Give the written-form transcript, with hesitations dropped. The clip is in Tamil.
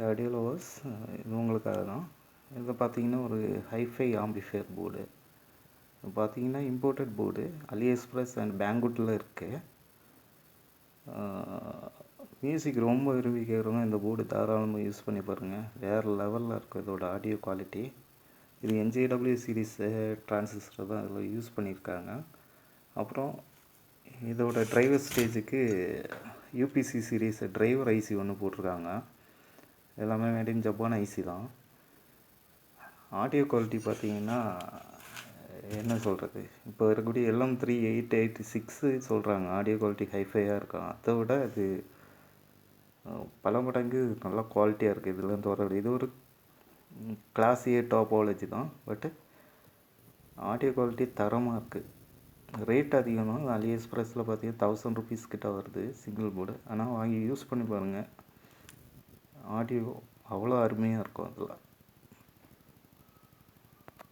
ஆடியோ லவர்ஸ், இது உங்களுக்காக தான். இதில் பார்த்தீங்கன்னா ஒரு ஹைஃபை ஆம்பிஃபையர் போர்டு. பார்த்தீங்கன்னா imported board, Ali Express and பேங்குட்டில் இருக்குது. மியூசிக் ரொம்ப விரும்பி கேட்குறவங்க இந்த போர்டு தாராளமாக யூஸ் பண்ணி பாருங்கள். வேறு லெவலில் இருக்கும் இதோட ஆடியோ குவாலிட்டி. இது NJW சீரீஸ் டிரான்சிஸ்டர் தான் இதில் யூஸ் பண்ணியிருக்காங்க. அப்புறம் இதோட டிரைவர் ஸ்டேஜுக்கு UPC சீரீஸ் டிரைவர் ஐசி ஒன்று போட்டிருக்காங்க. எல்லாமே மேட் இன் ஜப்பான் ஐசி தான். ஆடியோ குவாலிட்டி பார்த்தீங்கன்னா என்ன சொல்கிறது, இப்போ இருக்கக்கூடிய LM3886 சொல்கிறாங்க ஆடியோ குவாலிட்டி ஹைஃபையாக இருக்கும். அதை விட அது பல மடங்கு நல்லா குவாலிட்டியாக இருக்குது. இதுலேருந்து வரக்கூடிய இது ஒரு கிளாஸ் A டாப்பாலஜி தான். பட்டு ஆடியோ குவாலிட்டி தரமாக இருக்குது. ரேட் அதிகம் தான். அலி எக்ஸ்பிரஸில் பார்த்தீங்கன்னா 1000 ருபீஸ் கிட்ட வருது சிங்கிள் போர்டு. ஆனால் வாங்கி யூஸ் பண்ணி பாருங்கள். ஆடியோ அவ்வளோ அருமையாக இருக்கும் அதில்.